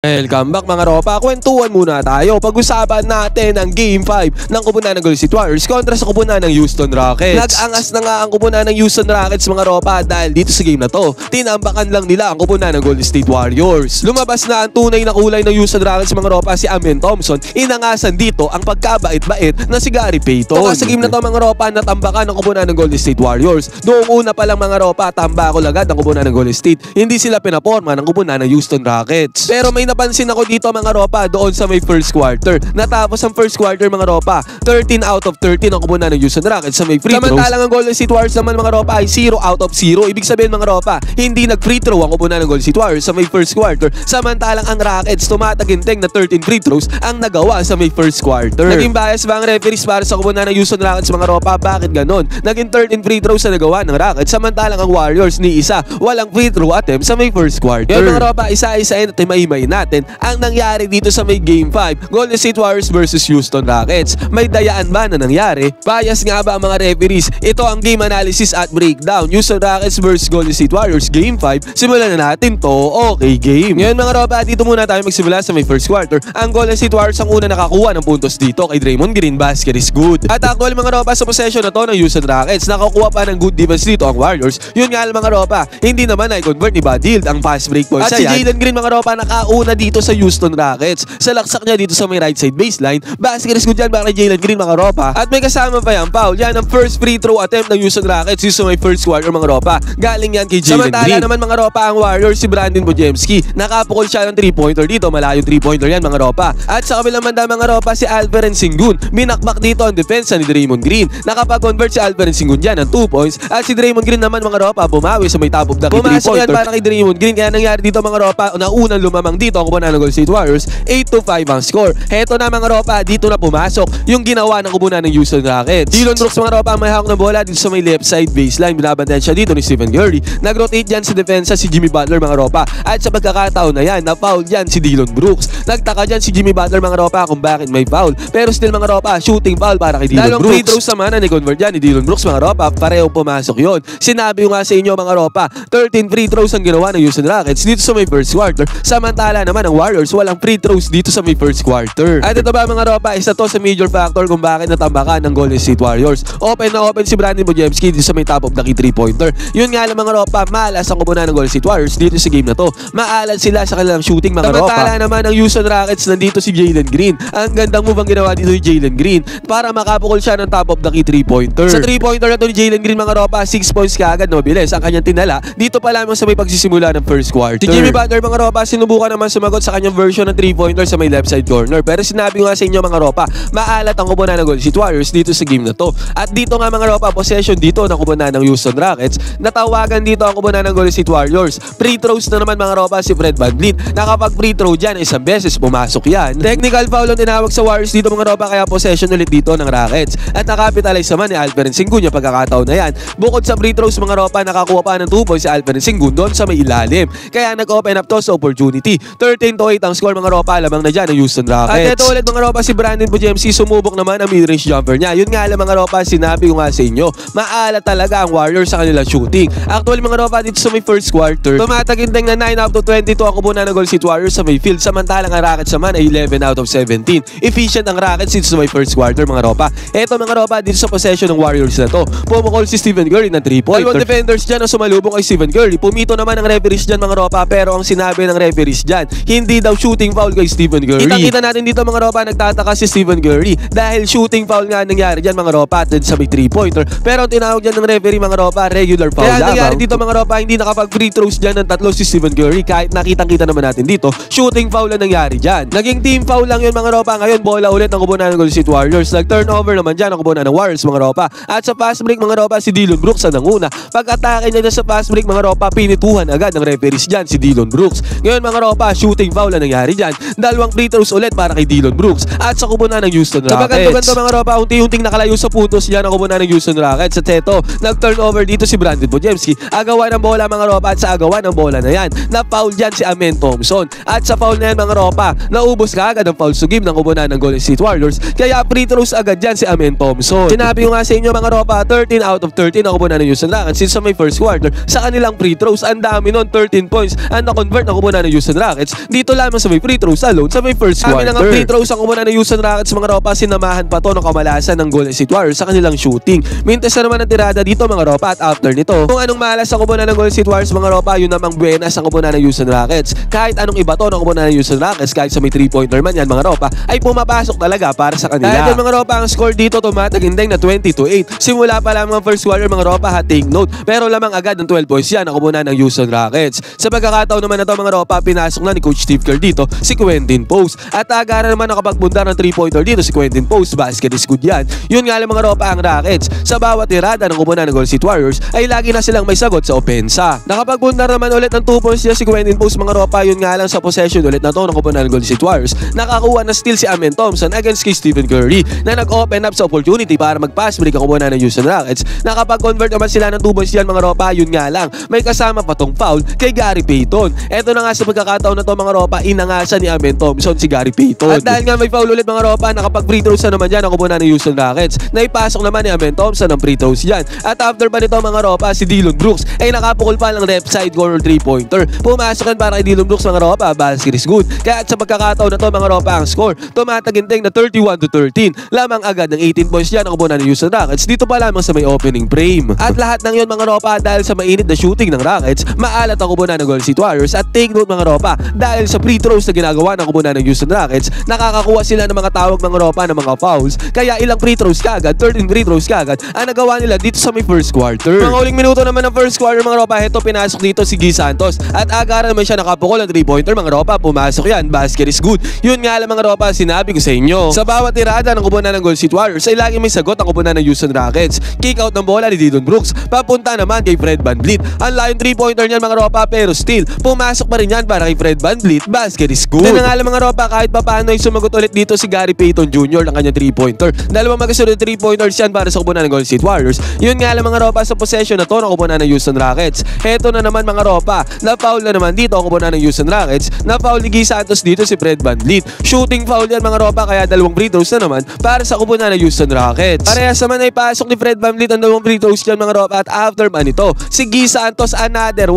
Welcome back mga ropa, kwentuhan muna tayo. Pag-usapan natin ang Game 5 ng kupunan ng Golden State Warriors kontra sa kupunan ng Houston Rockets. Nag-angas na nga ang kupunan ng Houston Rockets mga ropa dahil dito sa game na to, tinambakan lang nila ang kupunan ng Golden State Warriors. Lumabas na ang tunay na kulay ng Houston Rockets mga ropa, si Amen Thompson. Inangasan dito ang pagkabait-bait na si Gary Payton. Sa game na to mga ropa, natambakan ang kupunan ng Golden State Warriors. Noong una pa lang mga ropa, tambakol agad ang kupunan ng Golden State. Hindi sila pinaporma ng kupunan ng Houston Rockets. Pero may napansin ako dito mga ropa doon sa may first quarter. Natapos ang first quarter mga ropa, 13 out of 13 ang kupunan ng Houston Rockets sa may free throws. Samantalang ang Golden State Warriors naman mga ropa ay 0 out of 0. Ibig sabihin mga ropa, hindi nag-free throw ang kupunan ng Golden State Warriors sa may first quarter. Samantalang ang Rockets tumataginting na 13 free throws ang nagawa sa may first quarter. Naging bias ba ang referees para sa kupunan ng Houston Rockets mga ropa? Bakit ganon? Naging 13 free throws na nagawa ng Rockets, samantalang ang Warriors ni isa walang free throw attempt sa may first quarter. Yan mga ropa, isa-isahin at imay natin ang nangyari dito sa may Game 5, Golden State Warriors versus Houston Rockets. May dayaan ba na nangyari? Bias nga ba ang mga referees? Ito ang game analysis at breakdown. Houston Rockets versus Golden State Warriors Game 5. Simulan na natin to. Okay, game. Ngayon mga ropa, dito muna tayo magsimula sa may first quarter. Ang Golden State Warriors ang una nakakuha ng puntos dito kay Draymond Green. Basket is good. At actually mga ropa, sa possession na to ng Houston Rockets, nakakuha pa ng good defense dito ang Warriors. Yun nga mga ropa, hindi naman ay convert ni Buddy Hield ang fast break points. At si Jalen Green mga ropa, nakauna dito sa Houston Rockets. Sa laksak niya dito sa may right side baseline, basket is good yan para kay Jalen Green mga ropa. At may kasama pa yan foul. Yan ang first free throw attempt ng Houston Rockets dito sa may first quarter mga ropa. Galing yan kay Jalen Green. Samantala naman mga ropa, ang Warriors si Brandon Bojemski. Nakapukol siya ng 3-pointer dito. Malayong 3-pointer yan mga ropa. At sa kabilang banda mga ropa, si Alperen Sengun. Binakbak dito ang depensa ni Draymond Green. Nakapag-convert si Alperen Sengun dyan ng 2 points. At si Draymond Green naman mga ropa, bumawi sa may top of the key 3-pointer. Pumasok yan para kay Draymond Green. Kaya nangyari dito mga ropa, naunang lumamang dito ang kupunan ng Golden State Warriors. 8-5 ang score. Heto na mga ropa, dito na pumasok yung ginawa ng kupunan ng Houston Rockets. Dillon Brooks mga ropa, may hawak ng bola dito sa may left side baseline. Binabantayan siya dito ni Stephen Curry. Nag-rotate dyan sa depensa si Jimmy Butler mga ropa. At sa pagkakataon na yan, na-foul dyan si Dillon Brooks. Nagtaka dyan si Jimmy Butler mga ropa kung bakit may foul. Pero still mga ropa, shooting foul para kay Dillon Brooks. Free throws naman na ni-convert dyan ni Dillon Brooks mga ropa. Pareho pumasok yon. Sinabi ko nga sa inyo mga ropa, 13 free throws ang ginawa ng Houston Rockets dito sa may first quarter. Samantala naman ang Warriors walang free throws dito sa may first quarter. At ito ba mga ropa, isa to sa major factor kung bakit natambakan ng Golden State Warriors. Open na open si Brandon Bojemski dito sa may top of the key 3-pointer. Yun nga lang mga ropa, malas ang kupunan ng Golden State Warriors dito sa game na to. Maalat sila sa kanilang shooting mga ropa. Samantala naman ang Houston Rockets, nandito si Jalen Green. Ang gandang move ang ginawa dito ni Jalen Green para makapukol siya ng top of the key 3-pointer. Sa 3-pointer na to ni Jalen Green mga ropa, 6 points kaagad na mabilis ang kanyang tinala dito pa lamang sa may pagsisimula ng first quarter. Si Jimmy Butler mga ropa, sinubukan naman sumagot sa kanyang version ng 3-pointer sa may left side corner. Pero sinabi ko nga sa inyo mga ropa, maalat ang kupunan ng Golden State Warriors dito sa game na to. At dito nga mga ropa, possession dito ng kupunan ng Houston Rockets. Natawagan dito ang kupunan ng Golden State Warriors. Free throws na naman mga ropa si Fred VanVleet. Nakapag free throw dyan, isang beses pumasok yan. Technical foul ang tinawag sa Warriors dito mga ropa, kaya possession ulit dito ng Rockets. At nakapitalize naman ni Alperen Sengun yung pagkakataon na yan. Bukod sa free throws mga ropa, nakakuha pa ng 2 points si Alperen Sengun doon sa may ilalim. Kaya nag-open up to sa opportunity. 13-8 ang score mga ropa, lamang na dyan ng Houston Rockets. At ito ulit mga ropa, si Brandon Bojemski sumubok naman ang mid-range jumper niya. Yun nga lang mga ropa, sinabi ko nga sa inyo, maalat talaga ang Warriors sa kanilang shooting. Actually mga ropa, dito sa may first quarter, tumataginteng na 9 out of 22 ang kupunan ng Golden State Warriors sa may field. Samantalang ang Rockets naman ay 11 out of 17. Efficient ang Rockets dito sa may first quarter mga ropa. Eto mga ropa, dito sa possession ng Warriors na to, pumukol si Stephen Curry ng 3-pointer. Dalawang defenders dyan ang sumalubong kay Stephen Curry. Pumito naman ang referees dyan mga ropa, pero ang sinabi ng referees dyan, hindi daw shooting foul kay Stephen Curry. Kita natin dito mga ropa, nagtataka si Stephen Curry dahil shooting foul nga nangyari dyan mga ropa at sa may 3-pointer. Pero ang tinawag dyan ng referee mga ropa, regular foul. Kaya nangyari dito mga ropa, hindi nakapag free throws dyan ng 3 si Stephen Curry. Kahit nakitang-kita naman natin dito, shooting foul lang nangyari dyan. Naging team foul lang yun mga ropa. Ngayon bola ulit ang kupunan ng Golden State Warriors. Nag-turnover naman dyan ang kupunan ng Warriors mga ropa. At sa fast break mga ropa, si Dillon Brooks ang nanguna. Pag-atake niya sa fast break mga ropa, pinituhan agad ng referees dyan si Dillon Brooks. Ngayon mga ropa, shooting foul lang nangyari dyan. Dalawang free throws ulit para kay Dillon Brooks at sa kupunan ng Houston Rockets. Kabaganto-ganto mga ropa, unti-unting nakalayo sa puntos dyan ang kupunan ng Houston Rockets. At eto, nag-turnover dito si Brandon Bojemski. Agawan ng bola mga ropa, at sa agawan ng bola na yan, na-foul dyan si Amen Thompson. At sa foul na yan mga ropa, naubos ka agad ang foul sugim ng kupunan ng Golden State Warriors. Kaya free throws agad dyan si Amen Thompson. Sinabi ko nga sa inyo mga ropa, 13 out of 13 ang kupunan ng Houston Rockets since sa may first quarter. Sa kanilang free throws, ang dami nun, 13 points ang na-convert ng kupunan ng Houston Rockets Warriors dito lamang sa may free throws alone sa may first quarter. Kami na nga free throws ang kumunan ng Houston Rockets mga ropa, sinamahan pa to ng kamalasan ng Golden State Warriors sa kanilang shooting. Mintes na naman ang tirada dito mga ropa at after nito, kung anong malas ang kumunan ng Golden State Warriors mga ropa, yun namang buenas ang kumunan ng Houston Rockets. Kahit anong iba to ng kumunan ng Houston Rockets, kahit sa may 3-pointer man yan mga ropa, ay pumapasok talaga para sa kanila. Dahil mga ropa, ang score dito tumatagindeng na 20-8. Simula pa lang ang first quarter mga ropa, take note, pero lamang agad ng 12 points yan ang kumunan ng Houston Rockets. Sa pagkakataon naman na to mga ropa, pinasok na ni Coach Steve Kerr dito si Quentin Post. At agara naman nakapagbundar ng 3-pointer dito si Quentin Post. Basket is good yan. Yun nga lang mga ropa ang Rockets. Sa bawat tirada ng kumunan ng Golden State Warriors ay lagi na silang may sagot sa opensa. Nakapagbundar naman ulit ng 2 points niya si Quentin Post mga ropa. Yun nga lang sa possession ulit na to ng kumunan ng Golden State Warriors. Nakakuha na steal si Amen Thompson against kay Stephen Curry na nag-open up sa opportunity para mag-pass break ang kumunan ng Houston Rockets. Nakapag-convert naman sila ng 2 points yan mga ropa. Yun nga lang, may kasama pa tong foul kay Gary Payton. Eto na nga sa pagkakataon na to mga ropa, inangasan ni Amen Thompson si Gary Payton. At dahil nga may foul ulit mga ropa, nakapag-free throws na naman dyan ang kumunan ng Houston Rockets. Naipasok naman ni Amen Thompson ang free throws dyan. At after pa nito mga ropa, si Dillon Brooks ay nakapukol pa ng left side corner 3-pointer. Pumasok yan para kay Dillon Brooks mga ropa, basket is good. Kaya at sa pagkakataon na to mga ropa, ang score tumataginting na 31-13. Lamang agad ng 18 points dyan ang kumunan ng Houston Rockets dito pa lamang sa may opening frame. At lahat ng yun mga ropa, dahil sa mainit na shooting ng Rockets, maalat ang kumunan ng Golden State Warriors. At take note mga ropa, dahil sa free throws na ginagawa ng kumunan ng Houston Rockets, nakakakuha sila ng mga tawag mga ropa ng mga fouls. Kaya ilang free throws kagad, 13 free throws kagad ang nagawa nila dito sa may first quarter. Mga uling minuto naman ng first quarter mga ropa, heto pinasok dito si Guy Santos. At agara naman siya nakapukol ng 3-pointer mga ropa, pumasok yan, basket is good. Yun nga lang mga ropa, sinabi ko sa inyo, sa bawat tirada ng kumunan ng Golden State Warriors ay lagi may sagot ang kumunan ng Houston Rockets. Kick out ng bola ni Dillon Brooks, papunta naman kay Fred VanVleet. Ang layo 3-pointer niyan mga ropa, pero still pumasok pa rin yan para kay Fred VanVleet, basket is good. Na nga lang mga ropa, kahit pa paano ay sumagot ulit dito si Gary Payton Jr. ng kanyang 3-pointer. Dalawang magkasunod 3-pointers yan para sa kumunan ng Golden State Warriors. Yun nga lang mga ropa, sa possession na to ng kumunan ng Houston Rockets. Heto na naman mga ropa, na-foul na naman dito ang kumunan ng Houston Rockets. Na-foul ni Guy Santos dito si Fred VanVleet. Shooting foul yan mga ropa, kaya dalawang free throws na naman para sa kumunan ng Houston Rockets. Parehas naman ay pasok ni Fred VanVleet ang dalawang free throws dyan mga ropa. At after man ito, si Guy Santos another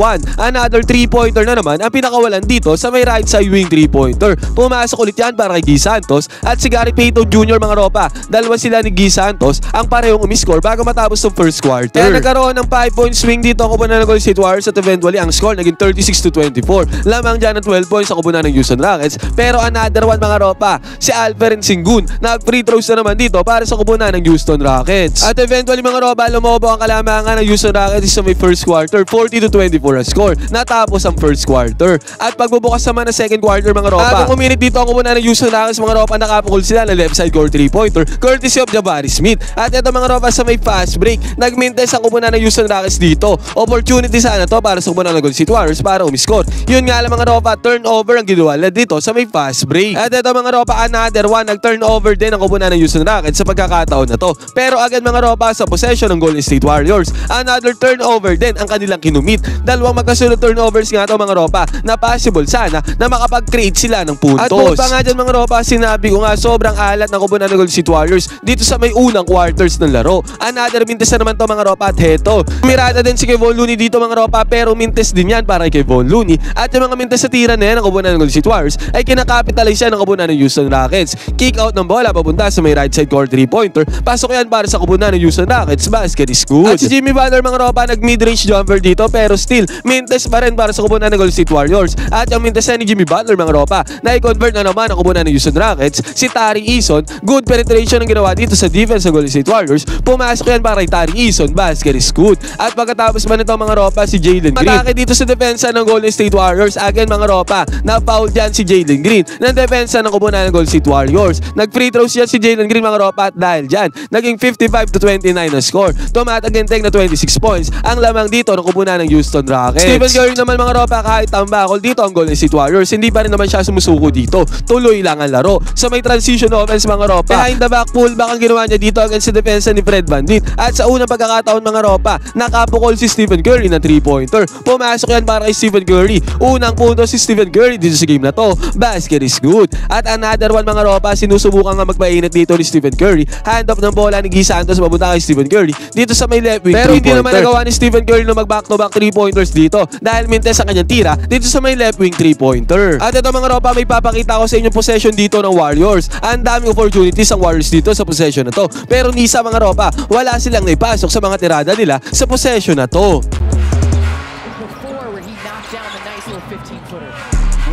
3-pointer na naman ang pinakawalan dito sa may right side wing 3-pointer. Pumasok ulit yan para kay Guy Santos at si Gary Payton Jr. mga ropa. Dalawa sila ni Guy Santos ang parehong umiscore bago matapos ng first quarter. Kaya nagkaroon ng 5-point swing dito ang kumunan ng Golden State Warriors at eventually ang score naging 36-24. Lamang dyan ng 12 points ang kumunan ng Houston Rockets. Pero another one mga ropa, si Alperen Sengun nag-free throws na naman dito para sa kumunan ng Houston Rockets. At eventually mga ropa, lumobo ang kalamangan ng Houston Rockets sa may first quarter, 40-24 ang score. Natapos ang first quarter. At pagbubukas naman ng second quarter mga ropa, habang uminit dito ang kumunan ng Houston Rockets mga ropa, nakapukol sila ng left side court 3-pointer courtesy of Jabari Smith. At ito mga ropa, sa may fast break, nagmintes ang kumunan ng Houston Rockets dito. Opportunity sana to para sa kumunan ng Golden State Warriors para umiscore. Yun nga lang mga ropa, turnover ang ginawa nila dito sa may fast break. At ito mga ropa, another one, nag-turnover din ang kumunan ng Houston Rockets sa pagkakataon na to. Pero agad mga ropa, sa possession ng Golden State Warriors, another turnover din ang kanilang kinumit. Dalawang magkasunod turnovers nga to mga ropa na possible sana na makapag-create sila ng puntos. At bukod pa nga dyan mga ropa, sinabi ko nga sobrang alat ng kumunan ng Golden State Warriors dito sa may unang quarters ng laro. Another mintes na naman to mga ropa at heto. Mirada din si Kevon Looney dito mga ropa, pero mintes din yan para kay Kevon Looney. At yung mga mintes sa tira na yan ng kumunan ng Golden State Warriors ay kinakapitalize yan ng kumunan ng Houston Rockets. Kick out ng bola papunta sa may right side court 3-pointer. Pasok yan para sa kumunan ng Houston Rockets, basket is good. At si Jimmy Butler mga ropa, nag mid-range jumper dito, pero still mintes pa rin para sa kumunan ng Golden State Warriors. At yung mintes ni Jimmy Butler mga ropa, na i-convert na naman ang kumunan ng Houston Rockets, si Tari Eason. Good penetration ang ginawa dito sa defense ng Golden State Warriors. Pumasok yan para kay Tari Eason, basket is good. At pagkatapos man ito mga ropa, si Jalen Green matake dito sa depensa ng Golden State Warriors. Again mga ropa, na-foul dyan si Jalen Green ng depensa ng kumunan ng Golden State Warriors. Nag-free throws yan si Jalen Green mga ropa, at dahil dyan, naging 55-29 na score. Tumataginteng na 26 points ang lamang dito ng kumunan ng Houston Rockets. Stephen Curry naman mga ropa, kahit tambakol dito ang Golden State Warriors, hindi pa rin naman siya sumusuko dito. Tuloy lang ang laro. Sa may transition offense mga ropa, behind the back pullback ang ginawa niya dito against sa depensa ni Fred VanVleet. At sa unang pagkakataon mga ropa, nakapukol si Stephen Curry ng 3-pointer. Pumasok yan para kay Stephen Curry. Unang punto si Stephen Curry dito sa game na to. Basket is good. At another one mga ropa, sinusubukan nga magpainit dito ni Stephen Curry. Hand off ng bola ni Guy Santos papunta kay Stephen Curry dito sa may left wing. Pero hindi naman nagawa ni Stephen Curry na mag back-to-back 3-pointers dito dahil mintes ang kanyang tira dito sa may left wing 3-pointer. At ito mga ropa, may papakita ko sa inyong possession dito ng Warriors. Ang daming opportunities ang Warriors dito sa possession na to. Pero ni sa mga ropa, wala silang naipasok sa mga tirada nila sa possession na to. Before where he knocked down the nice little 15-footer.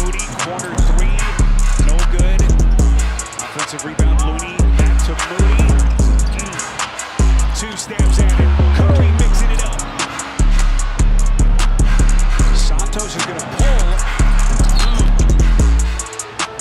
Moody, corner three, no good. Offensive rebound, Looney, back to Moody. Two steps at it, Curry mixing it up. Santos is gonna pull.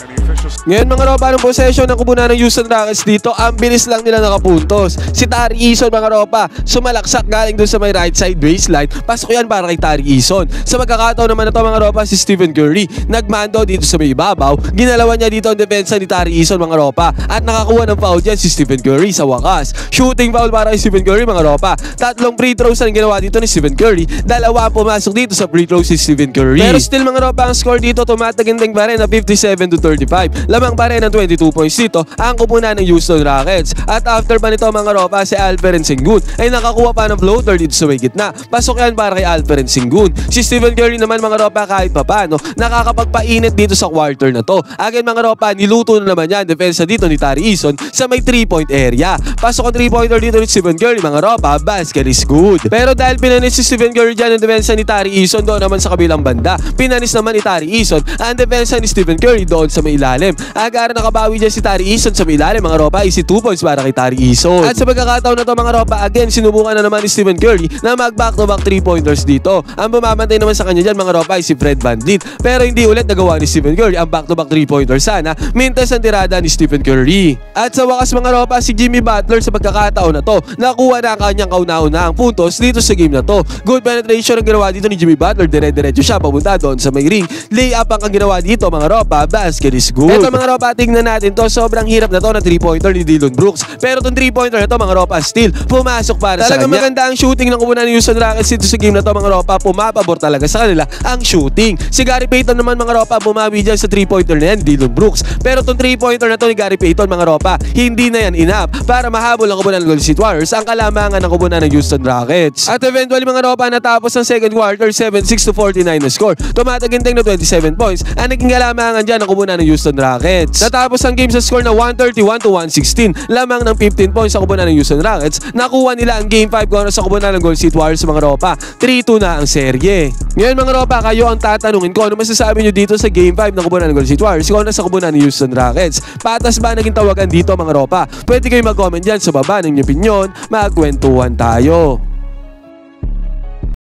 And the officials... Ngayon mga ropa, ng possession ng kubunan ng Houston Rockets dito, ang bilis lang nila nakapuntos. Si Tari Eason mga ropa, sumalaksak galing dun sa may right side baseline. Pasok yan para kay Tari Eason. Sa magkakataon naman na to mga ropa, si Stephen Curry nagmando dito sa may ibabaw. Ginalawan niya dito ang depensa ni Tari Eason mga ropa. At nakakuha ng foul dyan si Stephen Curry sa wakas. Shooting foul para kay Stephen Curry mga ropa. Tatlong free throws ang ginawa dito ni Stephen Curry. Dalawa pumasok dito sa free throws si Stephen Curry. Pero still mga ropa, ang score dito tumataginding pa rin na 57-35. Lamang pa rin ng 22 points dito ang kupunan ng Houston Rockets. At after pa nito mga ropa, si Alperen Sengun ay nakakuha pa ng floater dito sa may gitna. Pasok yan para kay Alperen Sengun. Si Stephen Curry naman mga ropa, kahit papano nakakapagpainit dito sa quarter na to. Again mga ropa, niluto na naman yan depensa dito ni Tari Eason sa may 3-point area. Pasok ang 3-pointer dito ni Stephen Curry mga ropa, basket is good. Pero dahil pinanis si Stephen Curry dyan ang depensa ni Tari Eason, doon naman sa kabilang banda pinanis naman ni Tari Eason ang depensa ni Stephen Curry doon sa may ilalim. Agara nakabawi dyan si Tari Eason sa may ilalim mga ropa, isi 2 points para kay Tari Eason. At sa pagkakataon na to mga ropa, again sinubukan na naman ni Stephen Curry na mag back-to-back 3-pointers dito. Ang bumabantay naman sa kanya dyan mga ropa ay si Fred VanVleet. Pero hindi ulit nagawa ni Stephen Curry ang back-to-back 3-pointers sana mintas ang tirada ni Stephen Curry. At sa wakas mga ropa, si Jimmy Butler sa pagkakataon na to nakuha na ang kanyang kauna-unahang puntos dito sa game na to. Good penetration ang ginawa dito ni Jimmy Butler, dire-diretso siya papunta doon sa may ring. Layup ang ginawa dito mga ropa, basket is good. Ito mga ropa, tingnan natin to, sobrang hirap na to na 3-pointer ni Dillon Brooks. Pero itong 3-pointer na to mga ropa, still pumasok para sa kanya. Talagang maganda ang shooting ng kupunan ng Houston Rockets dito sa game na to mga ropa, pumapabor talaga sa kanila ang shooting. Si Gary Payton naman mga ropa, bumawi dyan sa 3-pointer na yan, Dillon Brooks. Pero itong 3-pointer na to ni Gary Payton mga ropa, hindi na yan enough para mahabol ang kupunan ng Golden State Warriors ang kalamangan ng kupunan ng Houston Rockets. At eventually mga ropa, natapos ang second quarter, 76-49 na score. Tumataginteng na 27 points ang naging kalamangan dyan ng kupunan ng Houston Rockets. Natapos ang game sa score na 131-116. Lamang ng 15 points sa kupunan ng Houston Rockets. Nakuha nila ang game 5 kontra sa kupunan ng Golden State Warriors mga ropa. 3-2 na ang serye. Ngayon mga ropa, kayo ang tatanungin ko, ano masasabi nyo dito sa game 5 ng kupunan ng Golden State Warriors kontra sa kupunan ng Houston Rockets? Patas ba naging tawagan dito mga ropa? Pwede kayo mag-comment dyan sa baba ng inyong opinion. Magkwentuhan tayo.